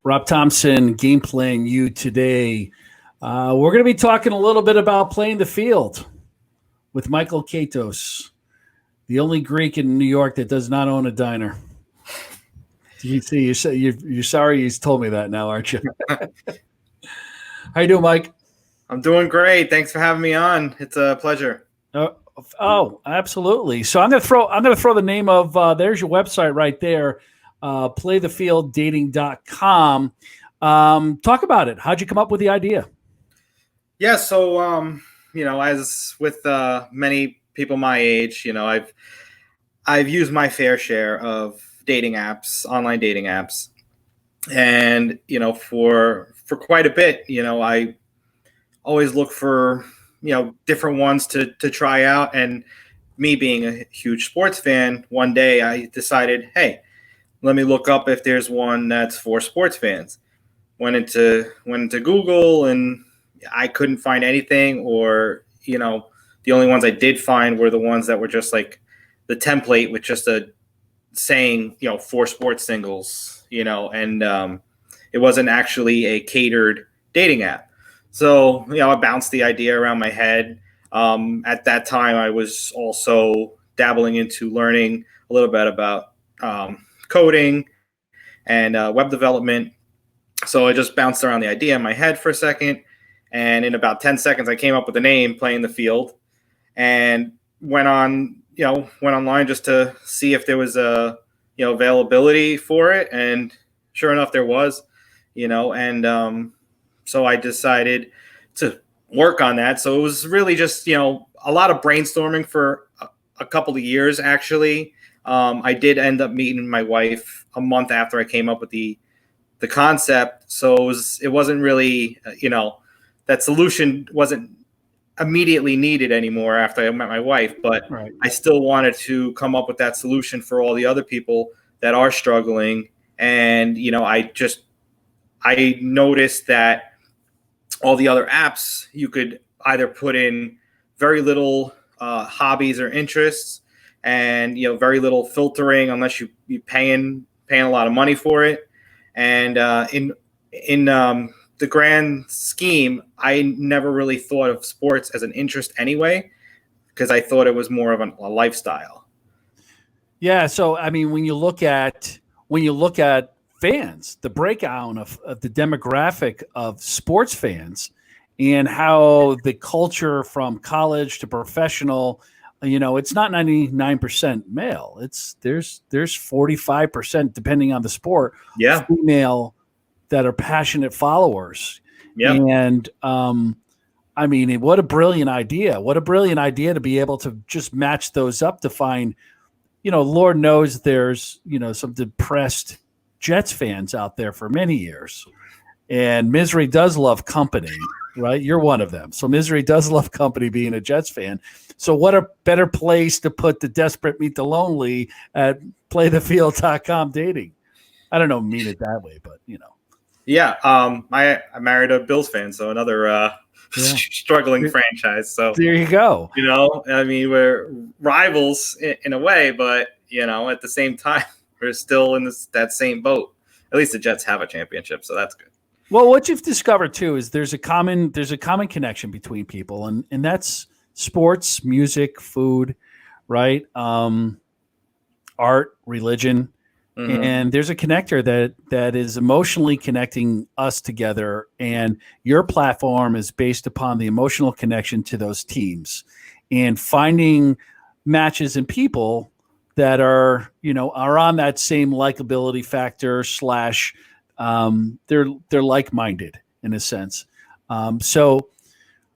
Rob Thompson, game playing you today. We're going to be talking a little bit about playing the field with Michael Katos, the only Greek in New York that does not own a diner. You see, you're sorry you told me that now, aren't you? How you doing, Mike? I'm doing great. Thanks for having me on. It's a pleasure. Oh, absolutely. So I'm going to throw the name of there's your website right there, playthefielddating.com. Talk about it. How'd you come up with the idea? Yeah, so as with many people my age, I've used my fair share of dating apps, online dating apps, and for quite a bit, I always look for different ones to try out. And me being a huge sports fan, one day I decided, hey, let me look up if there's one that's for sports fans. Went into Google, and I couldn't find anything, or the only ones I did find were the ones that were just like the template with just a saying, for sports singles, and it wasn't actually a catered dating app. So, I bounced the idea around my head. At that time, I was also dabbling into learning a little bit about coding and web development. So I just bounced around the idea in my head for a second. And in about 10 seconds, I came up with the name, Playing the Field, and went online just to see if there was a, availability for it. And sure enough, there was, so I decided to work on that. So it was really just, a lot of brainstorming for a couple of years, actually. I did end up meeting my wife a month after I came up with the concept. So it wasn't really, that solution wasn't immediately needed anymore after I met my wife, but right. I still wanted to come up with that solution for all the other people that are struggling. And, I noticed that all the other apps, you could either put in very little hobbies or interests, and very little filtering unless you paying a lot of money for it. And in the grand scheme, I never really thought of sports as an interest anyway, because I thought it was more of a lifestyle. Yeah. So I mean, when you look at fans, the breakdown of the demographic of sports fans, and how the culture from college to professional, it's not 99% male. There's 45%, depending on the sport, female that are passionate followers. Yeah. And I mean, what a brilliant idea. What a brilliant idea to be able to just match those up to find, Lord knows there's, some depressed Jets fans out there for many years. And misery does love company, right? You're one of them. So misery does love company, being a Jets fan. So what a better place to put the desperate meet the lonely at playthefield.com dating. I don't know, mean it that way, but Yeah. I married a Bills fan, so another struggling franchise. So there you go. I mean, we're rivals in a way, but at the same time, we're still in that same boat. At least the Jets have a championship, so that's good. Well, what you've discovered too is there's a common connection between people, and that's sports, music, food, right? Art, religion, and there's a connector that is emotionally connecting us together. And your platform is based upon the emotional connection to those teams, and finding matches and people that are on that same likability factor / they're like-minded in a sense. So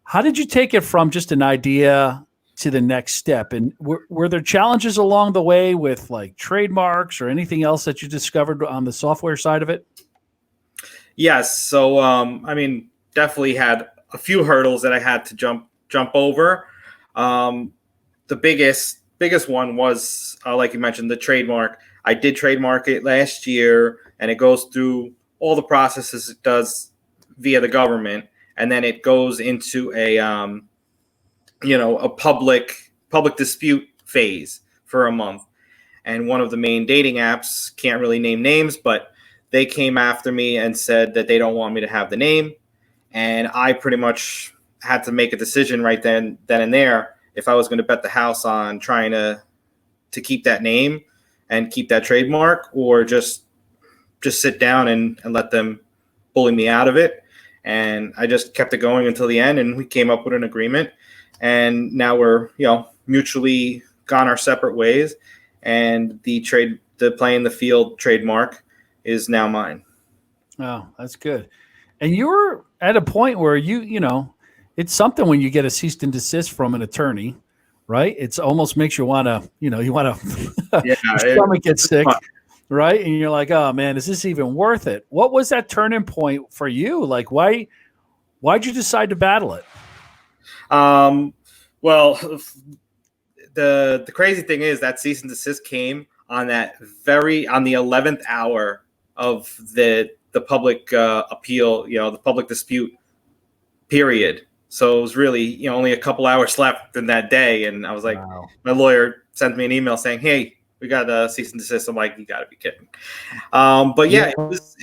how did you take it from just an idea to the next step? And were there challenges along the way with like trademarks or anything else that you discovered on the software side of it? Yes. So, I mean, definitely had a few hurdles that I had to jump over. The biggest one was, like you mentioned, the trademark. I did trademark it last year, and it goes through all the processes it does via the government, and then it goes into a public dispute phase for a month. And one of the main dating apps, can't really name names, but they came after me and said that they don't want me to have the name. And I pretty much had to make a decision right then and there if I was going to bet the house on trying to keep that name and keep that trademark, or just sit down and let them bully me out of it. And I just kept it going until the end, and we came up with an agreement. And now we're, mutually gone our separate ways, and the playing the field trademark is now mine. Oh, that's good. And you're at a point where it's something when you get a cease and desist from an attorney, right? It's almost makes you want to, your stomach gets sick, right? And you're like, oh man, is this even worth it? What was that turning point for you? Like, why'd you decide to battle it? Well, the crazy thing is that cease and desist came on the 11th hour of the public appeal, the public dispute period. So it was really, only a couple hours left in that day. And I was like, wow. My lawyer sent me an email saying, hey, we got a cease and desist. I'm like, you got to be kidding. But yeah, it was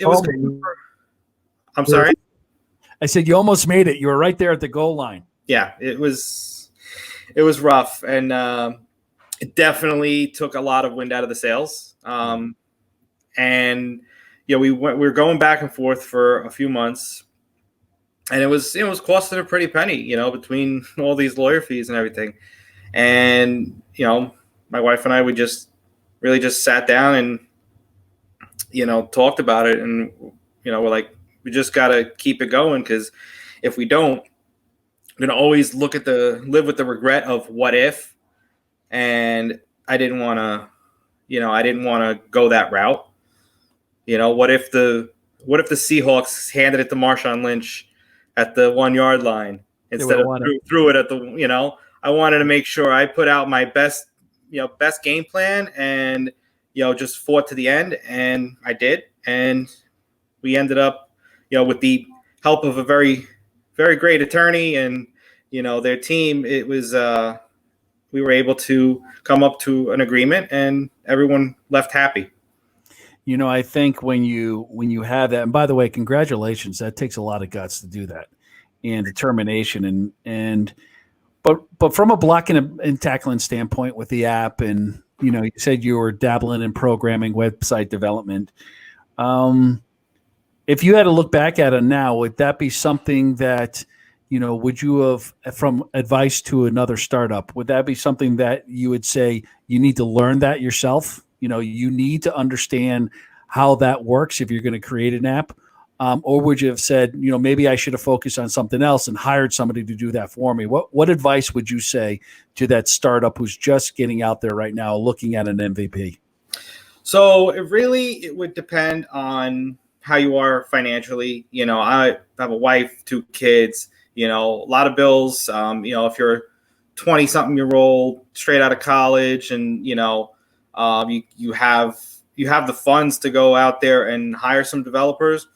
I'm sorry. I said, you almost made it. You were right there at the goal line. Yeah, it was rough. And it definitely took a lot of wind out of the sails. And we were going back and forth for a few months, and it was costing a pretty penny, between all these lawyer fees and everything. And my wife and I, we just really just sat down and talked about it, and we're like, we just got to keep it going, because if we don't, we're gonna always live with the regret of what if. And I didn't want to go that route. What if the Seahawks handed it to Marshawn Lynch at the 1 yard line instead of threw it at the, I wanted to make sure I put out my best game plan and, just fought to the end, and I did. And we ended up, with the help of a very, very great attorney and, their team, it was, we were able to come up to an agreement, and everyone left happy. I think when you have that, and by the way, congratulations, that takes a lot of guts to do that, and determination, but from a blocking and tackling standpoint with the app, and you said you were dabbling in programming, website development. If you had to look back at it now, would that be something that would you have, from advice to another startup, would that be something that you would say you need to learn that yourself? You need to understand how that works if you're going to create an app. Or would you have said, maybe I should have focused on something else and hired somebody to do that for me? What advice would you say to that startup who's just getting out there right now, looking at an MVP? So it would depend on how you are financially. I have a wife, 2 kids, a lot of bills. If you're 20-something-year-old straight out of college, and you have the funds to go out there and hire some developers,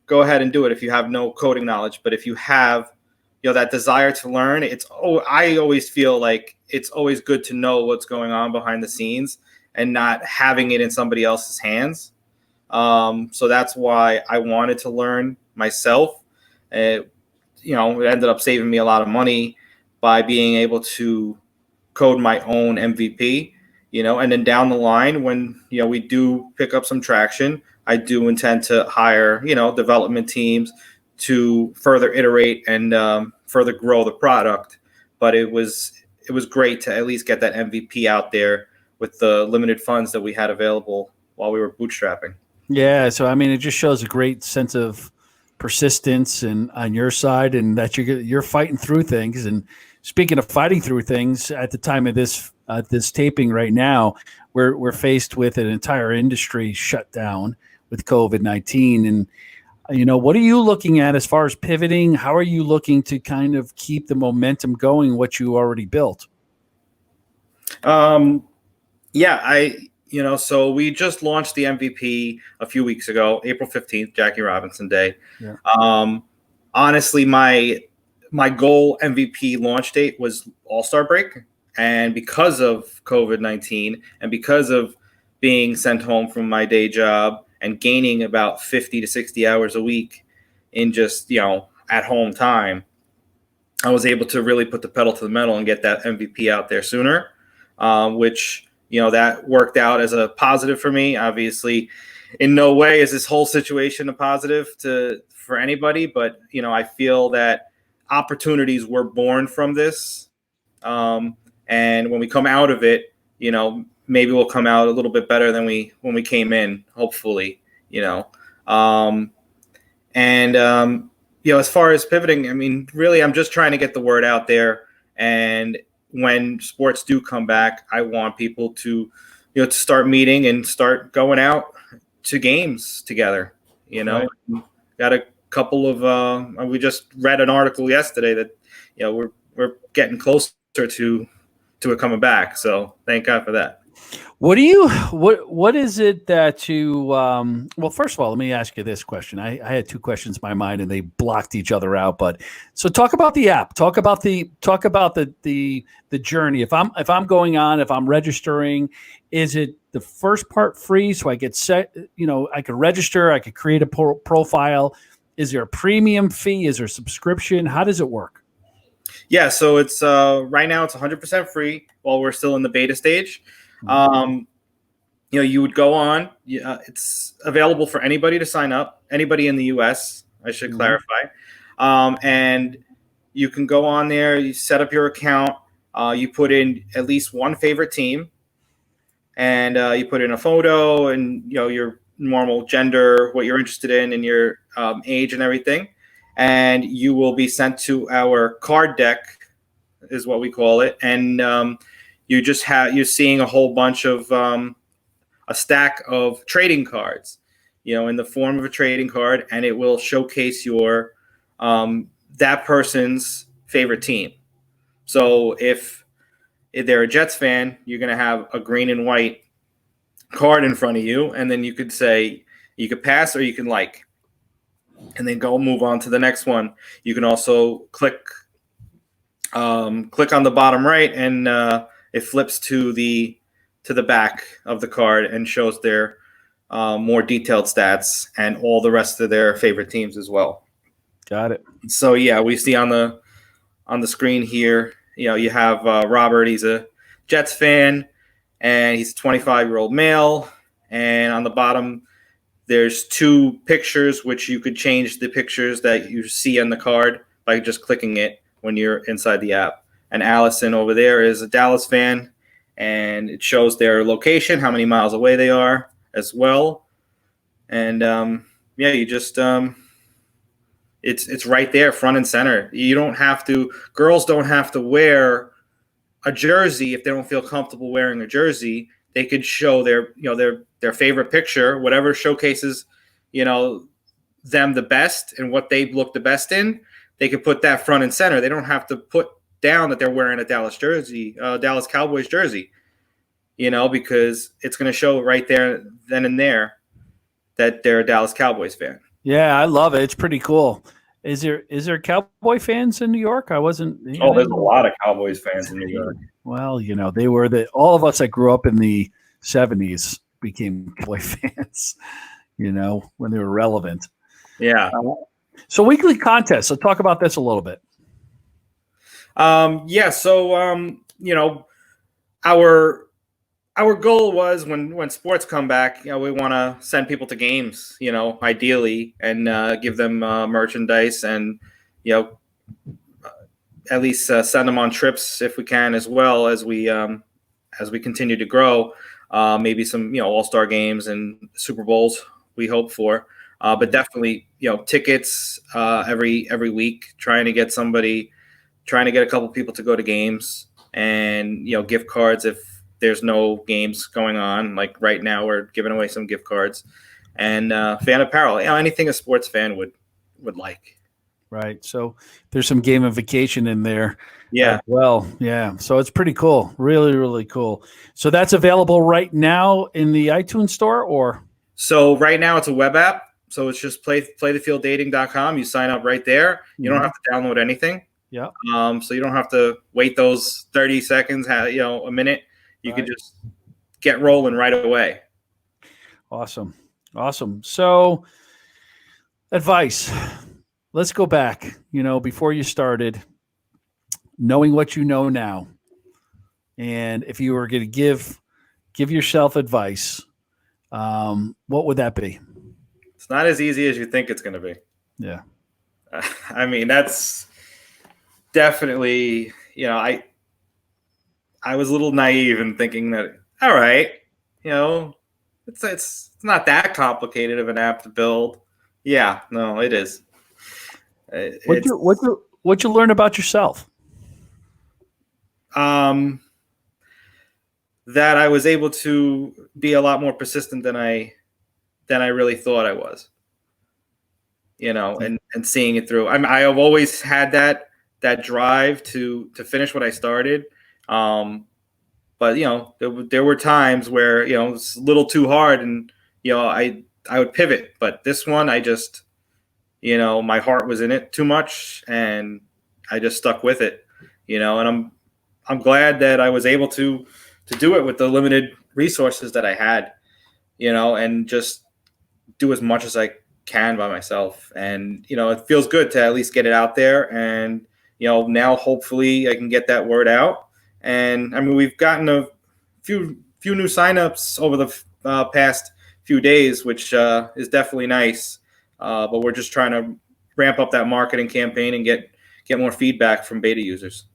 go ahead and do it if you have no coding knowledge. But if you have that desire to learn, I always feel like it's always good to know what's going on behind the scenes and not having it in somebody else's hands. So that's why I wanted to learn myself. It ended up saving me a lot of money by being able to code my own MVP, and then down the line when, we do pick up some traction, I do intend to hire, development teams to further iterate and further grow the product. But it was great to at least get that MVP out there with the limited funds that we had available while we were bootstrapping. Yeah. So, it just shows a great sense of persistence and on your side, and that you're fighting through things. And speaking of fighting through things, at the time of this taping right now, we're faced with an entire industry shut down with COVID-19. And, what are you looking at as far as pivoting? How are you looking to kind of keep the momentum going, what you already built? So we just launched the MVP a few weeks ago, April 15th, Jackie Robinson Day. Yeah. Honestly, my goal MVP launch date was All-Star break. And because of COVID-19 and because of being sent home from my day job and gaining about 50 to 60 hours a week in just, at home time, I was able to really put the pedal to the metal and get that MVP out there sooner, which, that worked out as a positive for me. Obviously, in no way is this whole situation a positive for anybody, but, I feel that opportunities were born from this. And when we come out of it, maybe we'll come out a little bit better than when we came in, hopefully, as far as pivoting, I mean, really, I'm just trying to get the word out there. And when sports do come back, I want people to, to start meeting and start going out to games together. Right. Got a couple of, we just read an article yesterday that, we're getting closer to it coming back. So thank God for that. What is it that you, well, first of all, let me ask you this question. I had two questions in my mind and they blocked each other out, but so talk about the app, talk about the journey. If I'm going on, if I'm registering, is it the first part free? So I get set, I could register, I could create a profile. Is there a premium fee? Is there a subscription? How does it work? Yeah. So it's, right now it's 100% free while we're still in the beta stage. You would go on. It's available for anybody to sign up. Anybody in the U.S., I should clarify. And you can go on there. You set up your account. You put in at least one favorite team, and you put in a photo and your normal gender, what you're interested in, and your age and everything. And you will be sent to our card deck, is what we call it, and you're seeing a whole bunch of a stack of trading cards, in the form of a trading card, and it will showcase your that person's favorite team. So if they're a Jets fan, you're going to have a green and white card in front of you, and then you could say you could pass or you can like, and then go move on to the next one. You can also click on the bottom right, and it flips to the back of the card and shows their more detailed stats and all the rest of their favorite teams as well. Got it. So yeah, we see on the screen here, you have Robert. He's a Jets fan, and he's a 25-year-old male. And on the bottom, there's two pictures, which you could change the pictures that you see on the card by just clicking it when you're inside the app. And Allison over there is a Dallas fan, and it shows their location, how many miles away they are as well. And you just it's right there, front and center. You don't have to. Girls don't have to wear a jersey if they don't feel comfortable wearing a jersey. They could show their favorite picture, whatever showcases them the best and what they look the best in. They could put that front and center. They don't have to put down that they're wearing a Dallas Cowboys jersey, because it's going to show right there, then and there, that they're a Dallas Cowboys fan. Yeah, I love it. It's pretty cool. Is there Cowboy fans in New York? I wasn't. Oh, there's a lot of Cowboys fans in New York. Well, they were all of us that grew up in the 70s became Cowboy fans, when they were relevant. Yeah. So weekly contests. So talk about this a little bit. Our goal was when sports come back, we want to send people to games, ideally, and give them merchandise, and at least send them on trips if we can, as well as we continue to grow. Maybe some all-star games and Super Bowls we hope for, but definitely tickets every week, trying to get a couple people to go to games, and gift cards if there's no games going on. Like right now, we're giving away some gift cards, and fan apparel. Anything a sports fan would like. Right. So there's some gamification in there. Yeah. Well, yeah. So it's pretty cool. Really, really cool. So that's available right now in the iTunes store, or? So right now it's a web app. So it's just playthefielddating.com. You sign up right there. You don't have to download anything. Yeah. So you don't have to wait those 30 seconds, a minute. You can just get rolling right away. Awesome. Awesome. So, advice. Let's go back. Before you started, knowing what you know now, and if you were going to give yourself advice, what would that be? It's not as easy as you think it's going to be. Yeah. I mean, that's definitely, I was a little naive in thinking that, all right, it's not that complicated of an app to build. Yeah, no, it is. It's What you learn about yourself? That I was able to be a lot more persistent than I really thought I was. And seeing it through. I have always had that drive to finish what I started. But there were times where it was a little too hard, and I would pivot. But this one, I just my heart was in it too much, and I just stuck with it. And I'm glad that I was able to do it with the limited resources that I had. And just do as much as I can by myself. And it feels good to at least get it out there. And now hopefully I can get that word out. And I mean, we've gotten a few new signups over the past few days, which is definitely nice. But we're just trying to ramp up that marketing campaign and get more feedback from beta users.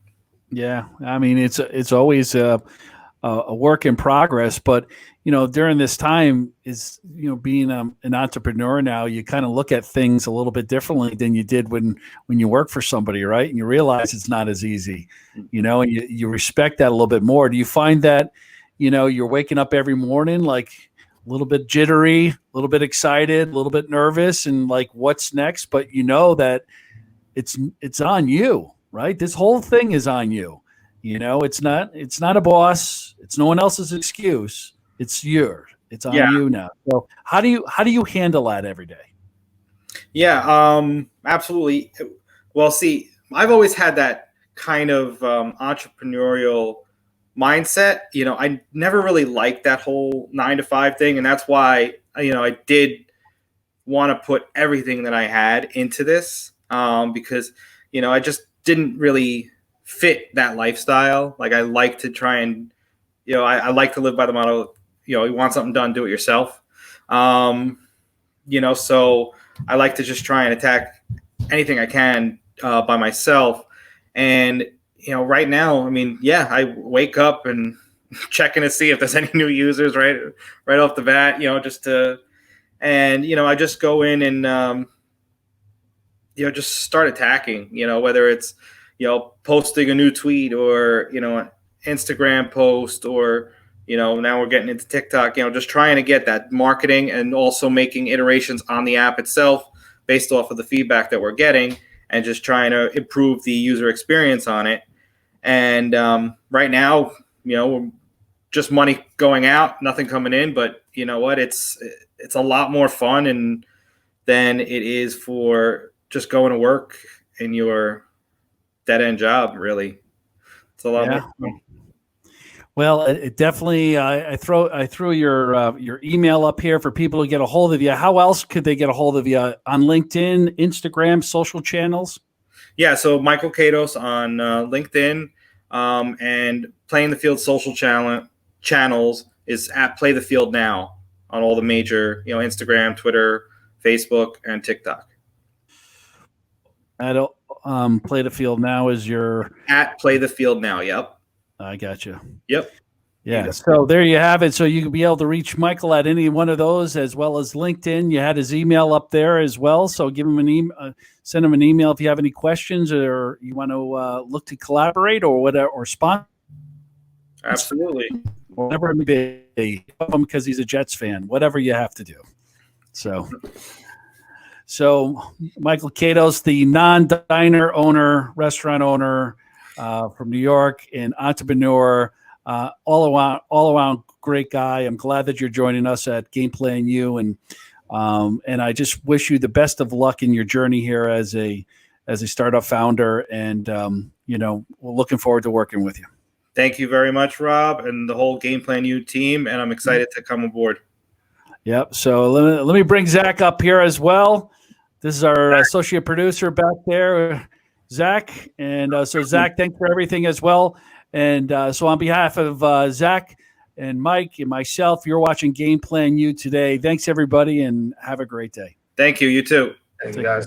Yeah, I mean it's always a work in progress, but during this time is being an entrepreneur now, you kind of look at things a little bit differently than you did when you work for somebody, right? And you realize it's not as easy, and you respect that a little bit more. Do you find that you're waking up every morning like a little bit jittery, a little bit excited, a little bit nervous, and like what's next? But that it's on you, right? This whole thing is on you. It's not a boss. It's no one else's excuse. It's yours. It's on you now. So how do you handle that every day? Yeah, absolutely. Well, see, I've always had that kind of entrepreneurial mindset. I never really liked that whole 9 to 5 thing, and that's why I did want to put everything that I had into this, because I just didn't really fit that lifestyle. Like, I like to try and I like to live by the motto, you want something done, do it yourself. So I like to just try and attack anything I can by myself. And right now, I mean, I wake up and checking to see if there's any new users right off the bat, just to, and I just go in and just start attacking, whether it's posting a new tweet or an Instagram post, or now we're getting into TikTok, just trying to get that marketing and also making iterations on the app itself based off of the feedback that we're getting, and just trying to improve the user experience on it. And right now, just money going out, nothing coming in, but you know what, it's a lot more fun and than it is for just going to work in your dead-end job. Really, it's a lot more fun. Well, it definitely. I threw your email up here for people to get a hold of you. How else could they get a hold of you? On LinkedIn, Instagram, social channels? Yeah, so Michael Katos on LinkedIn, and Playing the Field social channels is at Play the Field Now on all the major, Instagram, Twitter, Facebook, and TikTok. At Play the Field Now is your at Play the Field Now. Yep. I got you. Yep. Yeah. So there you have it. So you can be able to reach Michael at any one of those, as well as LinkedIn. You had his email up there as well. So give him an email, send him an email if you have any questions or you want to look to collaborate or whatever, or sponsor. Absolutely. Whatever it may be, because he's a Jets fan, whatever you have to do. So Michael Katos, the non-diner owner, restaurant owner from New York, and entrepreneur, all around great guy. I'm glad that you're joining us at Gameplay and You, and I just wish you the best of luck in your journey here as a startup founder, and we're looking forward to working with you. Thank you very much, Rob, and the whole Gameplay and You team, and I'm excited to come aboard. Yep. So let me bring Zach up here as well. This is our associate producer back there, Zach. And so Zach, thanks for everything as well. And so on behalf of Zach and Mike and myself, you're watching Game Plan U today. Thanks, everybody, and have a great day. Thank you. You too. Thank you, guys.